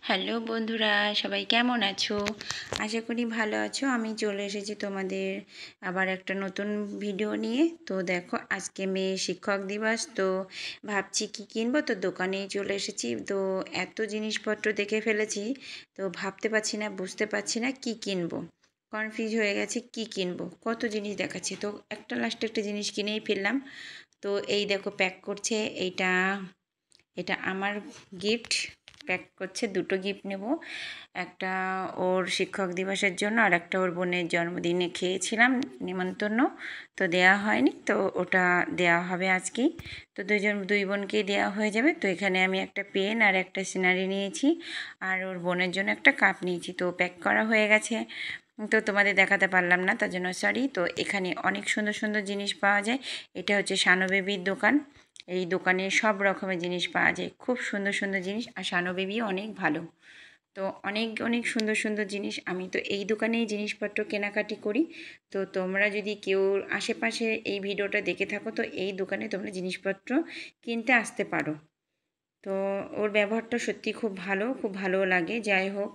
Hello বন্ধুরা, সবাই কেমন আছো? আশা করি ভালো আছো। আমি চলে এসেছি তোমাদের আবার একটা নতুন ভিডিও নিয়ে। তো দেখো, আজকে মেয়ে শিক্ষক দিবস, তো ভাবছি কি কিনবো, তো দোকানেই চলে এসেছি। তো এত জিনিসপত্র দেখে ফেলেছি, তো ভাবতে পারছি না, বুঝতে পারছি না কি কিনবো। কনফিউজ হয়ে গেছি কি কিনবো, কত জিনিস দেখাচ্ছি, তো লাস্টে একটা জিনিস কিনেই ফেললাম। তো এই দেখো প্যাক করছে, এইটা এটা আমার গিফট প্যাক করছে। দুটো গিফট নেব, একটা ওর শিক্ষক দিবসের জন্য আর একটা ওর বোনের জন্মদিনে খেয়েছিলাম নিমন্ত্রণ, তো দেয়া হয়নি, তো ওটা দেয়া হবে আজকেই। তো দুই বোনকেই দেওয়া হয়ে যাবে। তো এখানে আমি একটা পেন আর একটা সিনারি নিয়েছি, আর ওর বোনের জন্য একটা কাপ নিয়েছি। তো প্যাক করা হয়ে গেছে, তো তোমাদের দেখাতে পারলাম না, তার জন্য সরি। তো এখানে অনেক সুন্দর সুন্দর জিনিস পাওয়া যায়। এটা হচ্ছে শানু বেবির দোকান। এই দোকানে সব রকমের জিনিস পাওয়া যায়, খুব সুন্দর সুন্দর জিনিস, আর শানু বেবিও অনেক ভালো। তো অনেক অনেক সুন্দর সুন্দর জিনিস, আমি তো এই দোকানেই জিনিসপত্র কেনাকাটি করি। তো তোমরা যদি কেউ আশেপাশে এই ভিডিওটা দেখে থাকো, তো এই দোকানে তোমরা জিনিসপত্র কিনতে আসতে পারো। তো ওর ব্যবহারটা সত্যি খুব ভালো, খুব ভালোও লাগে। যাই হোক,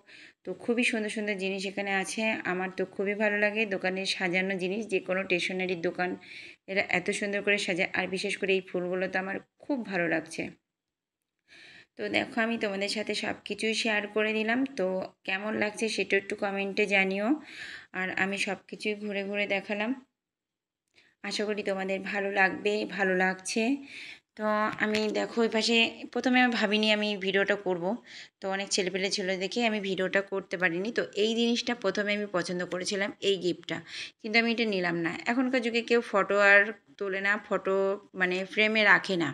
তো খুবই সুন্দর সুন্দর জিনিস এখানে আছে, আমার তো খুবই ভালো লাগে দোকানের সাজানো জিনিস। যে কোনো স্টেশনারির দোকান এরা এত সুন্দর করে সাজায়, আর বিশেষ করে এই ফুলগুলো তো আমার খুব ভালো লাগছে। তো দেখো, আমি তোমাদের সাথে সব কিছুই শেয়ার করে দিলাম। তো কেমন লাগছে সেটা একটু কমেন্টে জানিও। আর আমি সব কিছুই ঘুরে ঘুরে দেখালাম, আশা করি তোমাদের ভালো লাগবে, ভালো লাগছে। তো আমি দেখো ওই পাশে, প্রথমে আমি ভাবিনি আমি ভিডিওটা করব। তো অনেক ছেলেপেলে ছিল দেখে আমি ভিডিওটা করতে পারিনি। তো এই জিনিসটা প্রথমে আমি পছন্দ করেছিলাম, এই গিফটটা, কিন্তু আমি এটা নিলাম না। এখনকার যুগে কেউ ফটো আর তোলে না, ফটো মানে ফ্রেমে রাখে না,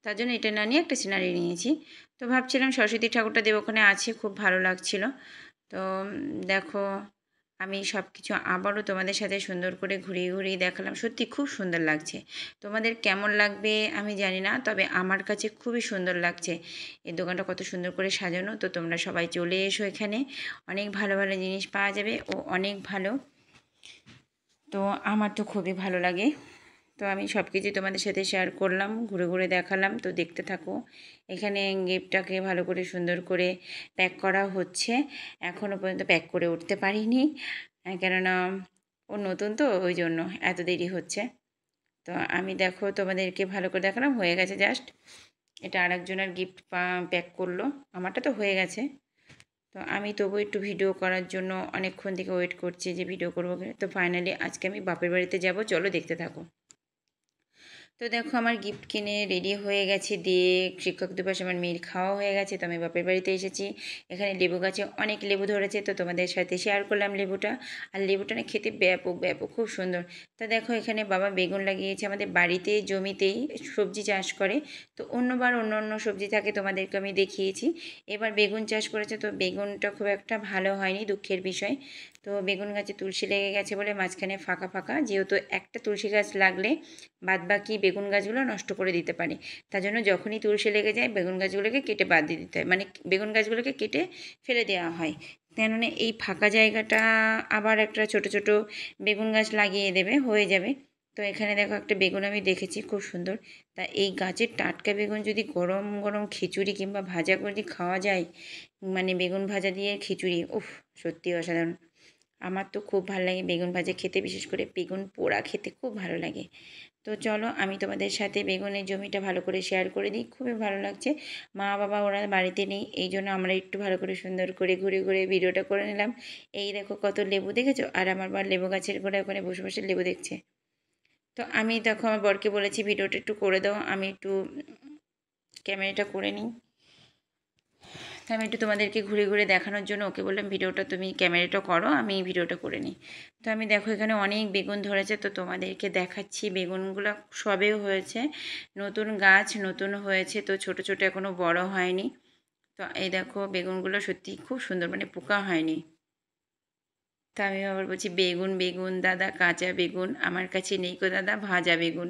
তার জন্য এটা না নিয়ে একটা সিনারি নিয়েছি। তো ভাবছিলাম সরস্বতী ঠাকুরটা দেব, ওখানে আছে, খুব ভালো লাগছিল। তো দেখো, আমি সব কিছু আবারও তোমাদের সাথে সুন্দর করে ঘুরিয়ে ঘুরিয়ে দেখালাম, সত্যি খুব সুন্দর লাগছে। তোমাদের কেমন লাগবে আমি জানি না, তবে আমার কাছে খুবই সুন্দর লাগছে। এই দোকানটা কত সুন্দর করে সাজানো। তো তোমরা সবাই চলে এসো, এখানে অনেক ভালো ভালো জিনিস পাওয়া যাবে, ও অনেক ভালো। তো আমার তো খুবই ভালো লাগে। তো আমি সব কিছু তোমাদের সাথে শেয়ার করলাম, ঘুরে ঘুরে দেখালাম, তো দেখতে থাকো। এখানে গিফটটাকে ভালো করে সুন্দর করে প্যাক করা হচ্ছে। এখনও পর্যন্ত প্যাক করে উঠতে পারিনি, কেননা ও নতুন, তো ওই জন্য এত দেরি হচ্ছে। তো আমি দেখো তোমাদেরকে ভালো করে দেখালাম, হয়ে গেছে জাস্ট। এটা আরেকজনের গিফট প্যাক করলো, আমারটা তো হয়ে গেছে। তো আমি তবু একটু ভিডিও করার জন্য অনেকক্ষণ থেকে ওয়েট করছি যে ভিডিও করবো। তো ফাইনালি আজকে আমি বাপের বাড়িতে যাব, চলো দেখতে থাকো। তো দেখো, আমার গিফট কিনে রেডি হয়ে গেছে, দিয়ে শিক্ষক দিবস আমার মেয়ের খাওয়া হয়ে গেছে। তো আমি বাপের বাড়িতে এসেছি। এখানে লেবু গাছে অনেক লেবু ধরেছে, তো তোমাদের সাথে শেয়ার করলাম লেবুটা। আর লেবুটা না খেতে ব্যাপক ব্যাপক খুব সুন্দর। তা দেখো, এখানে বাবা বেগুন লাগিয়েছে, আমাদের বাড়িতে জমিতেই সবজি চাষ করে। তো অন্যবার অন্য অন্য সবজি থাকে, তোমাদেরকে আমি দেখিয়েছি। এবার বেগুন চাষ করেছে, তো বেগুনটা খুব একটা ভালো হয়নি, দুঃখের বিষয়। তো বেগুন গাছে তুলসী লেগে গেছে বলে মাঝখানে ফাঁকা ফাঁকা, যেহেতু একটা তুলসী গাছ লাগলে বাদবাকি বেগুন গাছগুলো নষ্ট করে দিতে পারে। তার জন্য যখনই তুলসী লেগে যায় বেগুন গাছগুলোকে কেটে বাদ দিয়ে দিতে হয়, মানে বেগুন গাছগুলোকে কেটে ফেলে দেওয়া হয়। কেননা এই ফাঁকা জায়গাটা আবার একটা ছোট ছোট বেগুন গাছ লাগিয়ে দেবে, হয়ে যাবে। তো এখানে দেখো একটা বেগুন আমি দেখেছি খুব সুন্দর। তা এই গাছের টাটকা বেগুন যদি গরম গরম খিচুড়ি কিংবা ভাজা করে খাওয়া যায়, মানে বেগুন ভাজা দিয়ে খিচুড়ি, উফ, সত্যি অসাধারণ। আমার তো খুব ভালো লাগে বেগুন ভাজা খেতে, বিশেষ করে বেগুন পোড়া খেতে খুব ভালো লাগে। তো চলো, আমি তোমাদের সাথে বেগুনের জমিটা ভালো করে শেয়ার করে দিই, খুবই ভালো লাগছে। মা বাবা ওরা বাড়িতে নেই, এই জন্য আমরা একটু ভালো করে সুন্দর করে ঘুরে ঘুরে ভিডিওটা করে নিলাম। এই দেখো কত লেবু দেখেছো, আর আমার বার লেবু গাছের গোড়ায় ওখানে বসে বসে লেবু দেখছে। তো আমি দেখো আমার বরকে বলেছি ভিডিওটা একটু করে দাও, আমি একটু ক্যামেরাটা করে নিই। তো আমি একটু তোমাদেরকে ঘুরে ঘুরে দেখানোর জন্য ওকে বললাম ভিডিওটা তুমি ক্যামেরাটা করো, আমি ভিডিওটা করে নিই। তো আমি দেখো এখানে অনেক বেগুন ধরেছে, তো তোমাদেরকে দেখাচ্ছি। বেগুনগুলো সবে হয়েছে, নতুন গাছ নতুন হয়েছে, তো ছোট ছোট এখনও বড় হয়নি। তো এই দেখো বেগুনগুলো সত্যি খুব সুন্দর, মানে পোকা হয়নি। তা আমি আবার বলছি বেগুন বেগুন দাদা, কাঁচা বেগুন আমার কাছে নেই গো দাদা ভাজা বেগুন,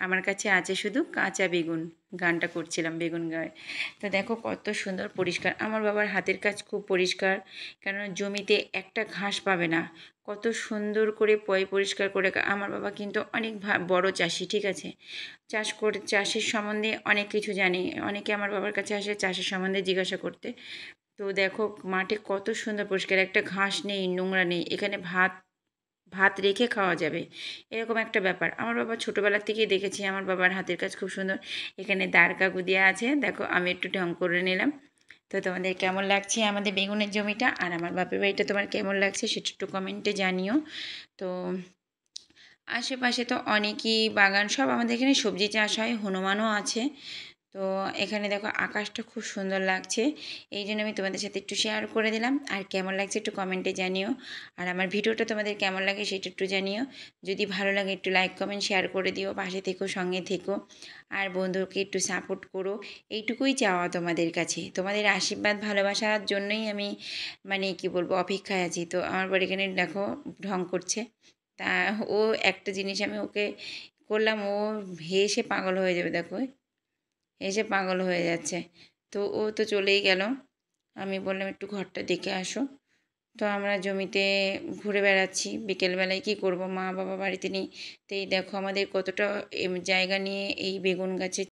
আমার কাছে আছে শুধু কাঁচা বেগুন। গানটা করছিলাম বেগুন গায়ে। তো দেখো কত সুন্দর পরিষ্কার, আমার বাবার হাতের কাজ খুব পরিষ্কার, কেননা জমিতে একটা ঘাস পাবে না, কত সুন্দর করে পরিষ্কার করে। আমার বাবা কিন্তু অনেক বড় চাষি, ঠিক আছে, চাষের সম্বন্ধে অনেক কিছু জানে। অনেকে আমার বাবার কাছে আসে চাষের সম্বন্ধে জিজ্ঞাসা করতে। তো দেখো মাঠে কত সুন্দর পরিষ্কার, একটা ঘাস নেই, নোংরা নেই, এখানে ভাত ভাত রেখে খাওয়া যাবে, এরকম একটা ব্যাপার। আমার বাবা ছোটোবেলার থেকেই দেখেছি, আমার বাবার হাতের কাজ খুব সুন্দর। এখানে দাঁড় কাকু দেওয়া আছে, দেখো আমি একটু ঢং করে নিলাম। তো তোমাদের কেমন লাগছে আমাদের বেগুনের জমিটা আর আমার বাপের বাড়িটা তোমার কেমন লাগছে সেটা একটু কমেন্টে জানিও। তো আশেপাশে তো অনেকই বাগান, সব আমাদের এখানে সবজি চাষ হয়, হনুমানও আছে। তো এখানে দেখো আকাশটা খুব সুন্দর লাগছে, এই জন্য আমি তোমাদের সাথে একটু শেয়ার করে দিলাম। আর কেমন লাগছে একটু কমেন্টে জানিও, আর আমার ভিডিওটা তোমাদের কেমন লাগে সেটা একটু জানিও। যদি ভালো লাগে একটু লাইক কমেন্ট শেয়ার করে দিও, পাশে থেকো, সঙ্গে থেকো, আর বন্ধুকে একটু সাপোর্ট করো। এইটুকুই চাওয়া তোমাদের কাছে, তোমাদের আশীর্বাদ ভালোবাসার জন্যই আমি মানে কি বলবো অপেক্ষায় আছি। তো আমার বাড়ি এখানে দেখো ঢং করছে, তা ও একটা জিনিস আমি ওকে করলাম, ও হেসে পাগল হয়ে যাবে, দেখো এসে পাগল হয়ে যাচ্ছে। তো ও তো চলেই গেল, আমি বললাম একটু ঘরটা দেখে আসো। তো আমরা জমিতে ঘুরে বেড়াচ্ছি, বিকেলবেলায় কী করব, মা বাবা বাড়িতে নেই। তো এই দেখো আমাদের কতটা জায়গা নিয়ে এই বেগুন গাছের